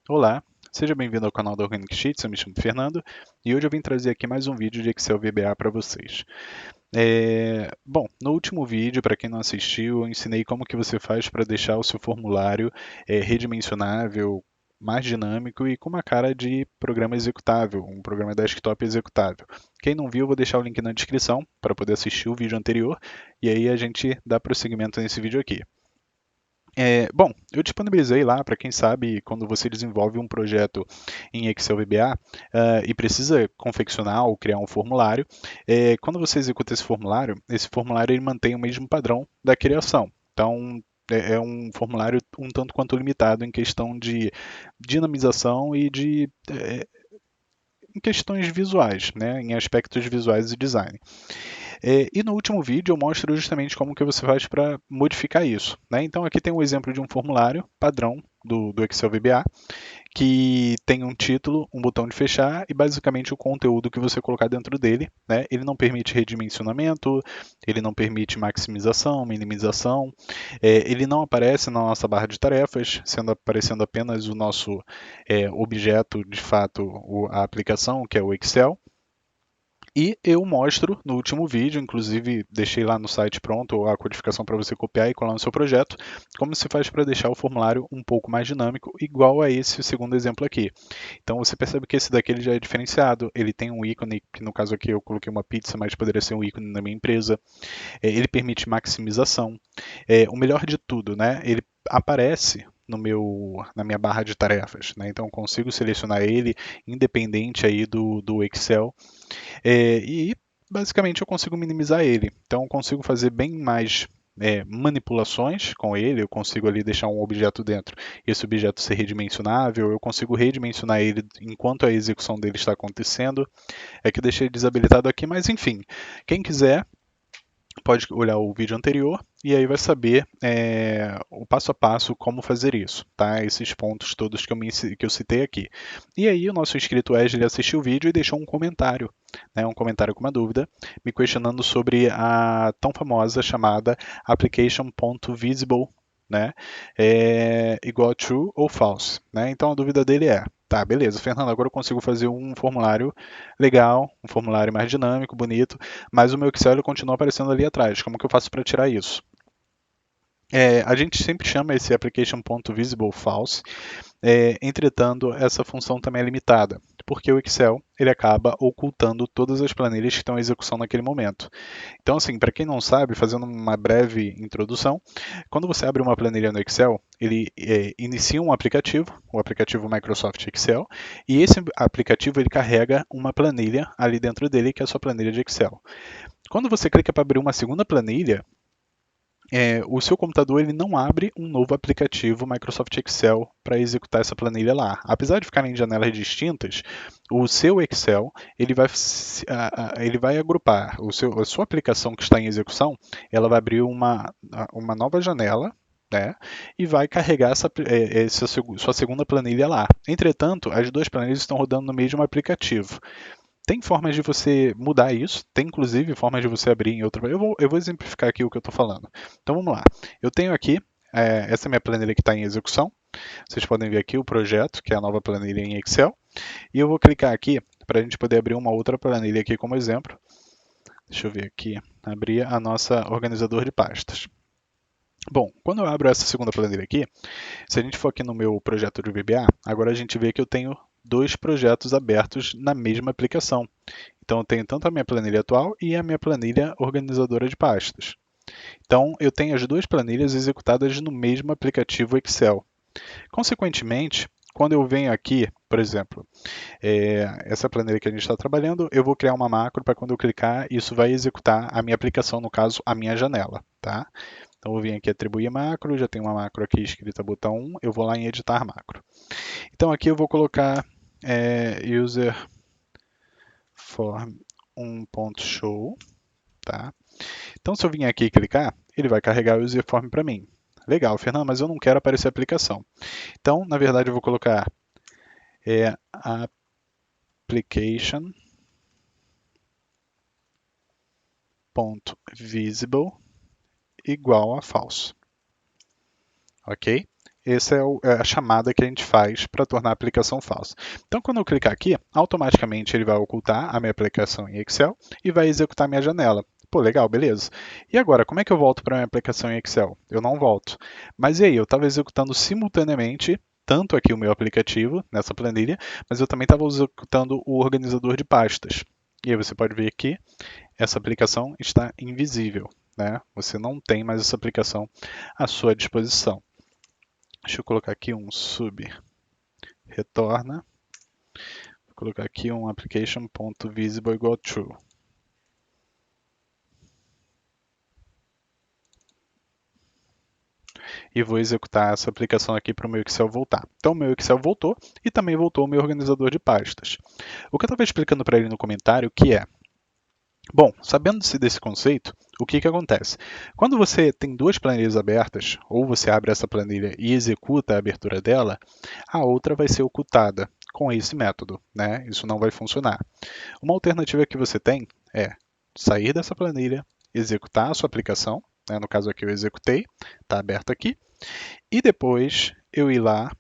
Olá, seja bem-vindo ao canal da Organic Sheets, eu me chamo Fernando e hoje eu vim trazer aqui mais um vídeo de Excel VBA para vocês. Bom, no último vídeo, para quem não assistiu, eu ensinei como que você faz para deixar o seu formulário redimensionável, mais dinâmico e com uma cara de programa executável, um programa desktop executável. Quem não viu, eu vou deixar o link na descrição para poder assistir o vídeo anterior e aí a gente dá prosseguimento nesse vídeo aqui. Bom, eu disponibilizei lá para quem sabe quando você desenvolve um projeto em Excel VBA e precisa confeccionar ou criar um formulário. Quando você executa esse formulário ele mantém o mesmo padrão da criação. Então, é um formulário um tanto quanto limitado em questão de dinamização e em questões visuais, né, em aspectos visuais e design. E no último vídeo eu mostro justamente como que você faz para modificar isso, né? Então aqui tem um exemplo de um formulário padrão do Excel VBA, que tem um título, um botão de fechar e basicamente o conteúdo que você colocar dentro dele, né? Ele não permite redimensionamento, ele não permite maximização, minimização, ele não aparece na nossa barra de tarefas, sendo aparecendo apenas o nosso objeto, de fato, a aplicação, que é o Excel. E eu mostro no último vídeo, inclusive deixei lá no site pronto a codificação para você copiar e colar no seu projeto, como se faz para deixar o formulário um pouco mais dinâmico, igual a esse segundo exemplo aqui. Então você percebe que esse daqui ele já é diferenciado, ele tem um ícone, que no caso aqui eu coloquei uma pizza, mas poderia ser um ícone na minha empresa. Ele permite maximização. O melhor de tudo, né? Ele aparece na minha barra de tarefas, né? Então eu consigo selecionar ele independente aí do Excel e basicamente eu consigo minimizar ele. Então eu consigo fazer bem mais manipulações com ele, eu consigo ali deixar um objeto dentro, esse objeto ser redimensionável, eu consigo redimensionar ele enquanto a execução dele está acontecendo. É que eu deixei desabilitado aqui, mas enfim, quem quiser pode olhar o vídeo anterior e aí vai saber o passo a passo como fazer isso, tá? Esses pontos todos que eu citei aqui. E aí o nosso inscrito Wesley assistiu o vídeo e deixou um comentário, né? Um comentário com uma dúvida, me questionando sobre a tão famosa chamada application.visible, né? Igual a true ou false, né? Então a dúvida dele é, tá, beleza, Fernando, agora eu consigo fazer um formulário legal, um formulário mais dinâmico, bonito, mas o meu Excel ele continua aparecendo ali atrás. Como que eu faço para tirar isso? A gente sempre chama esse application.visible false, entretanto, essa função também é limitada, porque o Excel ele acaba ocultando todas as planilhas que estão em execução naquele momento. Então, assim, para quem não sabe, fazendo uma breve introdução, quando você abre uma planilha no Excel, ele inicia um aplicativo, o aplicativo Microsoft Excel, e esse aplicativo ele carrega uma planilha ali dentro dele, que é a sua planilha de Excel. Quando você clica para abrir uma segunda planilha, o seu computador ele não abre um novo aplicativo Microsoft Excel para executar essa planilha lá. Apesar de ficarem em janelas distintas, o seu Excel ele vai agrupar a sua aplicação que está em execução, ela vai abrir uma nova janela, né, e vai carregar sua segunda planilha lá. Entretanto, as duas planilhas estão rodando no mesmo aplicativo. Tem formas de você mudar isso, tem inclusive formas de você abrir em outro. Eu vou exemplificar aqui o que eu estou falando. Então vamos lá. Eu tenho aqui, essa é a minha planilha que está em execução. Vocês podem ver aqui o projeto, que é a nova planilha em Excel. E eu vou clicar aqui para a gente poder abrir uma outra planilha aqui como exemplo. Deixa eu ver aqui. Abrir a nossa organizador de pastas. Bom, quando eu abro essa segunda planilha aqui, se a gente for aqui no meu projeto de VBA, agora a gente vê que eu tenho dois projetos abertos na mesma aplicação. Então, eu tenho tanto a minha planilha atual e a minha planilha organizadora de pastas. Então, eu tenho as duas planilhas executadas no mesmo aplicativo Excel. Consequentemente, quando eu venho aqui, por exemplo, essa planilha que a gente está trabalhando, eu vou criar uma macro para quando eu clicar, isso vai executar a minha aplicação, no caso, a minha janela. Tá? Então, eu vou vir aqui atribuir macro, já tem uma macro aqui escrita botão 1, eu vou lá em editar macro. Então, aqui eu vou colocar user form 1.show. Tá? Então, se eu vim aqui e clicar, ele vai carregar o userform para mim. Legal, Fernando, mas eu não quero aparecer a aplicação. Então, na verdade, eu vou colocar application.visible igual a false. Ok? Essa é a chamada que a gente faz para tornar a aplicação falsa. Então, quando eu clicar aqui, automaticamente ele vai ocultar a minha aplicação em Excel e vai executar minha janela. Pô, legal, beleza. E agora, como é que eu volto para a minha aplicação em Excel? Eu não volto. Mas e aí, eu estava executando simultaneamente tanto aqui o meu aplicativo, nessa planilha, mas eu também estava executando o organizador de pastas. E aí você pode ver que essa aplicação está invisível, né? Você não tem mais essa aplicação à sua disposição. Deixa eu colocar aqui um sub retorna. Vou colocar aqui um application.visible igual true. E vou executar essa aplicação aqui para o meu Excel voltar. Então, o meu Excel voltou e também voltou o meu organizador de pastas. O que eu estava explicando para ele no comentário que é, bom, sabendo-se desse conceito, o que acontece? Quando você tem duas planilhas abertas, ou você abre essa planilha e executa a abertura dela, a outra vai ser ocultada com esse método, né? Isso não vai funcionar. Uma alternativa que você tem é sair dessa planilha, executar a sua aplicação, né? No caso aqui eu executei, está aberto aqui, e depois eu ir lá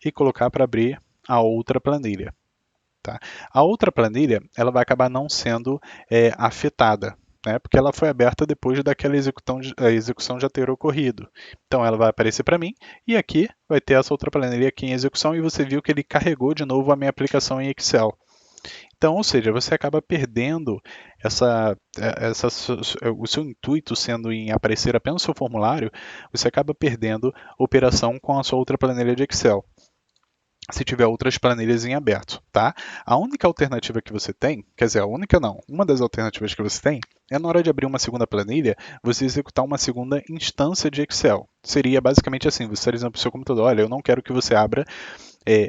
e colocar para abrir a outra planilha. Tá? A outra planilha ela vai acabar não sendo afetada, né? Porque ela foi aberta depois daquela execução já ter ocorrido. Então ela vai aparecer para mim e aqui vai ter essa outra planilha aqui em execução e você viu que ele carregou de novo a minha aplicação em Excel. Então, ou seja, você acaba perdendo o seu intuito sendo em aparecer apenas o seu formulário, você acaba perdendo operação com a sua outra planilha de Excel se tiver outras planilhas em aberto, tá? A única alternativa que você tem, quer dizer, a única não, uma das alternativas que você tem é na hora de abrir uma segunda planilha, você executar uma segunda instância de Excel. Seria basicamente assim, você está dizendo para o seu computador, olha, eu não quero que você abra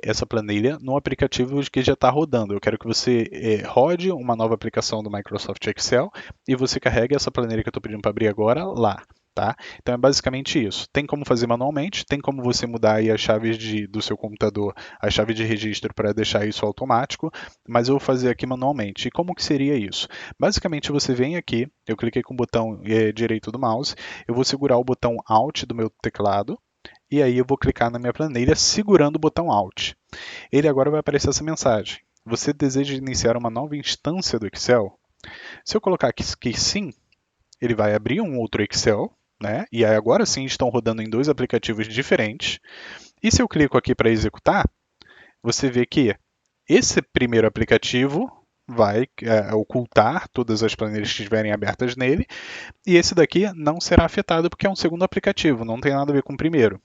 essa planilha no aplicativo que já está rodando. Eu quero que você rode uma nova aplicação do Microsoft Excel e você carregue essa planilha que eu estou pedindo para abrir agora lá. Tá? Então é basicamente isso. Tem como fazer manualmente, tem como você mudar aí as chaves do seu computador, a chave de registro para deixar isso automático, mas eu vou fazer aqui manualmente. E como que seria isso? Basicamente você vem aqui, eu cliquei com o botão direito do mouse, eu vou segurar o botão Alt do meu teclado, e aí eu vou clicar na minha planilha segurando o botão Alt. Ele agora vai aparecer essa mensagem. Você deseja iniciar uma nova instância do Excel? Se eu colocar aqui que sim, ele vai abrir um outro Excel, né? E aí agora sim estão rodando em dois aplicativos diferentes. E se eu clico aqui para executar, você vê que esse primeiro aplicativo vai ocultar todas as planilhas que estiverem abertas nele, e esse daqui não será afetado porque é um segundo aplicativo, não tem nada a ver com o primeiro.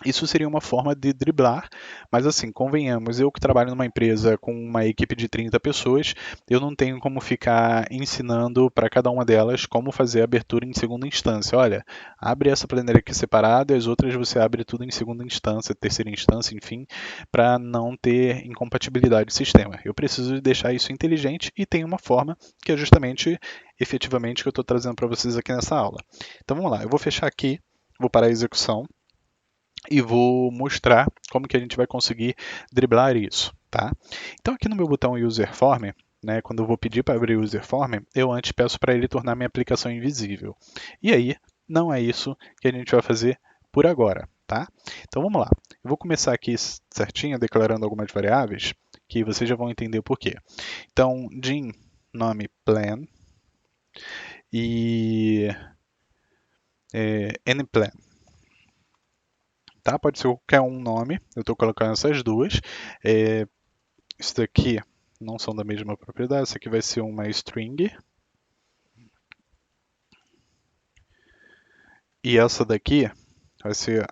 Isso seria uma forma de driblar, mas assim, convenhamos, eu que trabalho numa empresa com uma equipe de 30 pessoas, eu não tenho como ficar ensinando para cada uma delas como fazer a abertura em segunda instância. Olha, abre essa planilha aqui separada e as outras você abre tudo em segunda instância, terceira instância, enfim, para não ter incompatibilidade do sistema. Eu preciso deixar isso inteligente e tem uma forma que é justamente, efetivamente, que eu estou trazendo para vocês aqui nessa aula. Então vamos lá, eu vou fechar aqui, vou parar a execução e vou mostrar como que a gente vai conseguir driblar isso, tá? Então aqui no meu botão User Form, né, quando eu vou pedir para abrir o User Form, eu antes peço para ele tornar minha aplicação invisível. E aí, não é isso que a gente vai fazer por agora, tá? Então vamos lá. Eu vou começar aqui certinho, declarando algumas variáveis, que vocês já vão entender o porquê. Então, din nome plan e nplan. Tá? Pode ser qualquer um nome, eu estou colocando essas duas. Isso daqui não são da mesma propriedade, isso aqui vai ser uma string. E essa daqui vai ser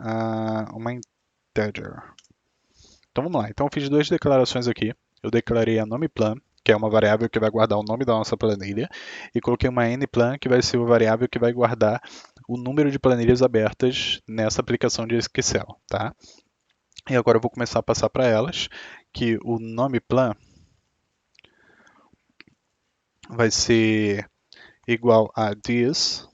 uma integer. Então vamos lá, então eu fiz duas declarações aqui. Eu declarei a nomePlan, que é uma variável que vai guardar o nome da nossa planilha, e coloquei uma nplan, que vai ser uma variável que vai guardar o número de planilhas abertas nessa aplicação de Excel, tá? E agora eu vou começar a passar para elas, que o nomePlan vai ser igual a this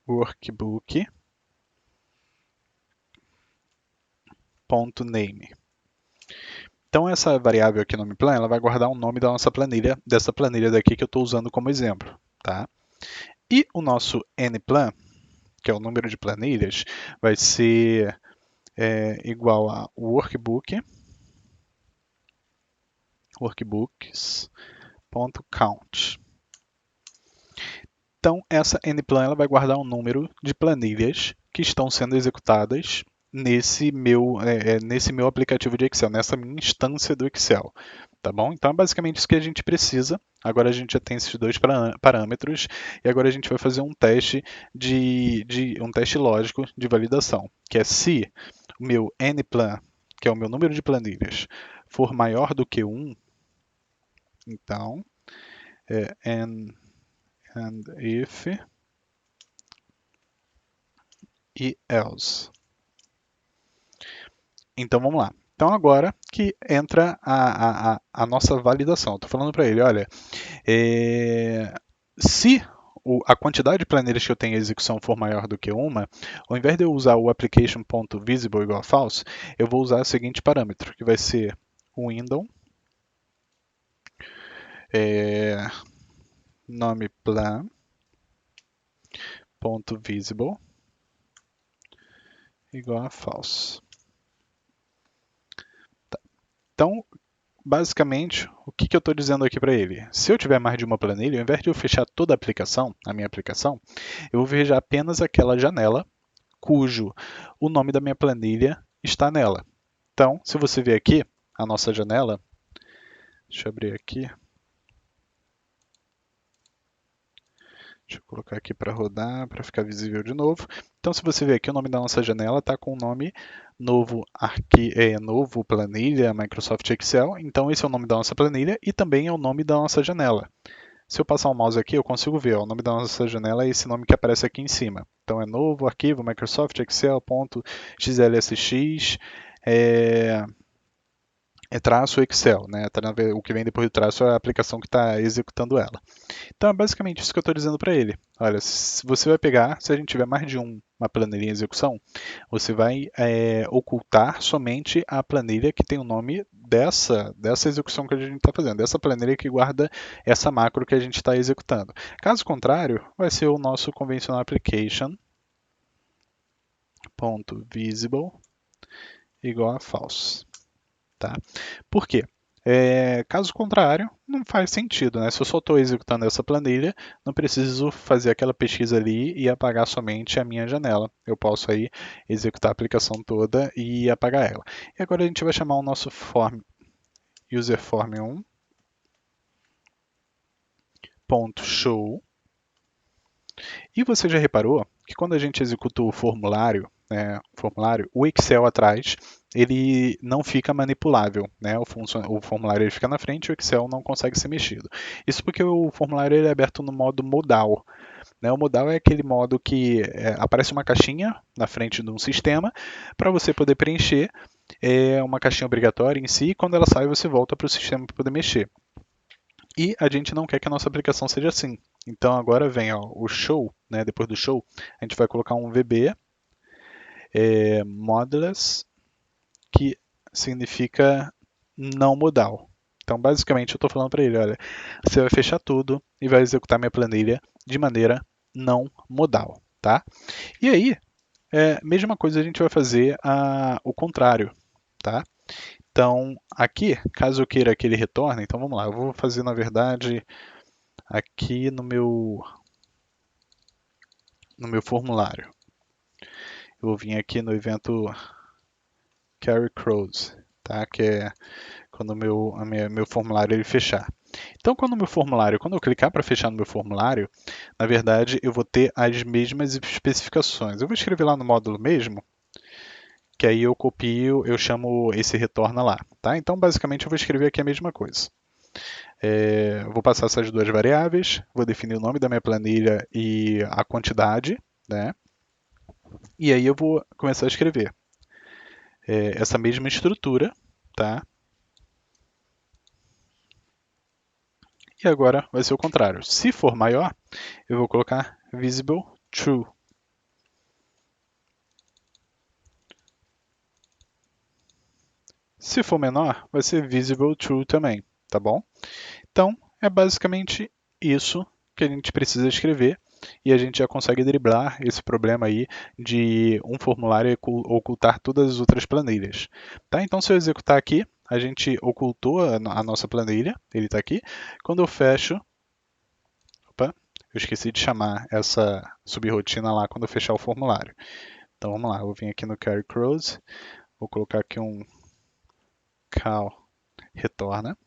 workbook.name. Então essa variável aqui nomePlan, ela vai guardar o nome da nossa planilha, dessa planilha daqui que eu estou usando como exemplo, tá? E o nosso nplan, que é o número de planilhas, vai ser igual a workbooks.count. Então, essa nplan ela vai guardar um número de planilhas que estão sendo executadas nesse meu aplicativo de Excel, nessa minha instância do Excel. Tá bom? Então, é basicamente isso que a gente precisa. Agora a gente já tem esses dois parâmetros e agora a gente vai fazer um teste um teste lógico de validação, que é se o meu nplan, que é o meu número de planilhas, for maior do que 1, então n and if e else. Então vamos lá. Então agora que entra a nossa validação. Estou falando para ele, olha, se a quantidade de planilhas que eu tenho em execução for maior do que uma, ao invés de eu usar o application.visible igual a false, eu vou usar o seguinte parâmetro, que vai ser o window nome plan.visible igual a false. Tá. Então, basicamente, o que eu estou dizendo aqui para ele? Se eu tiver mais de uma planilha, ao invés de eu fechar toda a minha aplicação, eu vou fechar apenas aquela janela cujo o nome da minha planilha está nela. Então, se você ver aqui, a nossa janela, deixa eu abrir aqui, deixa eu colocar aqui para rodar, para ficar visível de novo. Então, se você ver aqui, o nome da nossa janela está com o nome novo planilha Microsoft Excel. Então, esse é o nome da nossa planilha e também é o nome da nossa janela. Se eu passar o mouse aqui, eu consigo ver, ó, o nome da nossa janela é esse nome que aparece aqui em cima. Então, é novo arquivo Microsoft Excel.xlsx, traço Excel, né? O que vem depois do traço é a aplicação que está executando ela. Então é basicamente isso que eu estou dizendo para ele. Olha, se você vai pegar, se a gente tiver mais de uma planilha em execução, você vai ocultar somente a planilha que tem o nome dessa execução que a gente está fazendo, dessa planilha que guarda essa macro que a gente está executando. Caso contrário, vai ser o nosso conventional application.visible igual a false. Tá? Por quê? Caso contrário, não faz sentido, né? Se eu só estou executando essa planilha, não preciso fazer aquela pesquisa ali e apagar somente a minha janela. Eu posso aí executar a aplicação toda e apagar ela. E agora a gente vai chamar o nosso form, userform1.show. E você já reparou que quando a gente executa o formulário, o Excel atrás, ele não fica manipulável, né? O formulário ele fica na frente e o Excel não consegue ser mexido. Isso porque o formulário ele é aberto no modo modal. Né? O modal é aquele modo que aparece uma caixinha na frente de um sistema para você poder preencher, uma caixinha obrigatória em si, e quando ela sai você volta para o sistema para poder mexer. E a gente não quer que a nossa aplicação seja assim. Então agora vem o show, né? Depois do show, a gente vai colocar um VB modulus, que significa não modal. Então basicamente eu estou falando para ele, olha, você vai fechar tudo e vai executar minha planilha de maneira não modal, tá? E aí, mesma coisa a gente vai fazer o contrário, tá? Então, aqui, caso eu queira que ele retorne, então vamos lá, eu vou fazer, na verdade, aqui no meu formulário. Eu vou vir aqui no evento carry close, tá? Que é quando o meu formulário ele fechar. Então, quando eu clicar para fechar no meu formulário, na verdade, eu vou ter as mesmas especificações. Eu vou escrever lá no módulo mesmo, que aí eu copio, eu chamo esse retorna lá, tá? Então, basicamente, eu vou escrever aqui a mesma coisa. Vou passar essas duas variáveis, vou definir o nome da minha planilha e a quantidade, né? E aí eu vou começar a escrever essa mesma estrutura, tá? E agora vai ser o contrário. Se for maior, eu vou colocar visible true. Se for menor, vai ser visible true também, tá bom? Então, é basicamente isso que a gente precisa escrever e a gente já consegue driblar esse problema aí de um formulário ocultar todas as outras planilhas. Tá? Então, se eu executar aqui, a gente ocultou a nossa planilha, ele está aqui. Quando eu fecho, opa, eu esqueci de chamar essa subrotina lá quando eu fechar o formulário. Então vamos lá, eu vou vir aqui no Carry Close, vou colocar aqui um cal retorna.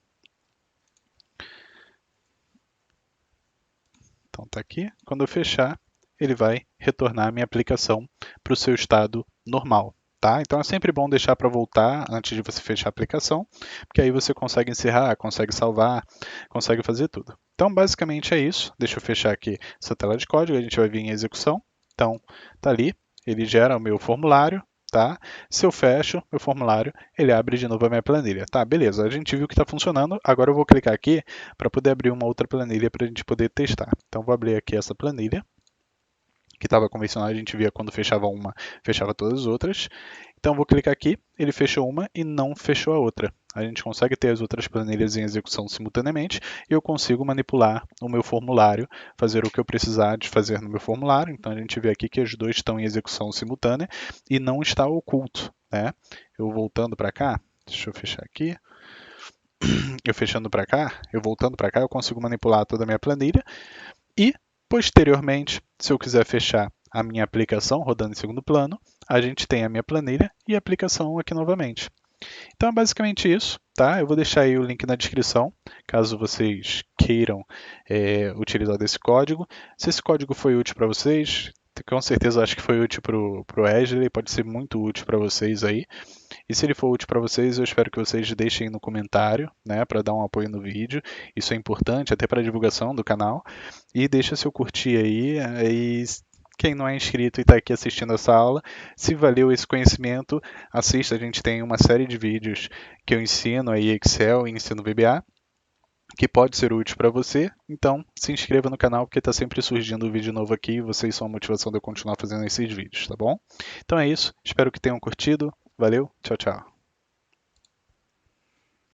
Então tá aqui. Quando eu fechar, ele vai retornar a minha aplicação para o seu estado normal. Tá? Então é sempre bom deixar para voltar antes de você fechar a aplicação, porque aí você consegue encerrar, consegue salvar, consegue fazer tudo. Então basicamente é isso. Deixa eu fechar aqui essa tela de código, a gente vai vir em execução. Então tá ali, ele gera o meu formulário. Tá? Se eu fecho meu formulário, ele abre de novo a minha planilha. Tá, beleza, a gente viu que está funcionando. Agora eu vou clicar aqui para poder abrir uma outra planilha para a gente poder testar. Então vou abrir aqui essa planilha, que estava convencional, a gente via quando fechava uma, fechava todas as outras. Então vou clicar aqui, ele fechou uma e não fechou a outra. A gente consegue ter as outras planilhas em execução simultaneamente e eu consigo manipular o meu formulário, fazer o que eu precisar de fazer no meu formulário. Então a gente vê aqui que os dois estão em execução simultânea e não está oculto, né? Eu voltando para cá, deixa eu fechar aqui. Eu fechando para cá, eu voltando para cá, eu consigo manipular toda a minha planilha e, posteriormente, se eu quiser fechar a minha aplicação rodando em segundo plano, a gente tem a minha planilha e a aplicação aqui novamente. Então é basicamente isso, tá? Eu vou deixar aí o link na descrição, caso vocês queiram utilizar desse código. Se esse código foi útil para vocês, com certeza eu acho que foi útil para o Wesley, pode ser muito útil para vocês aí. E se ele for útil para vocês, eu espero que vocês deixem no comentário, né, para dar um apoio no vídeo. Isso é importante até para a divulgação do canal. E deixa seu curtir aí. E quem não é inscrito e está aqui assistindo essa aula, se valeu esse conhecimento, assista. A gente tem uma série de vídeos que eu ensino aí Excel e ensino VBA, que pode ser útil para você. Então, se inscreva no canal, porque está sempre surgindo um vídeo novo aqui e vocês são a motivação de eu continuar fazendo esses vídeos, tá bom? Então é isso. Espero que tenham curtido. Valeu, tchau, tchau.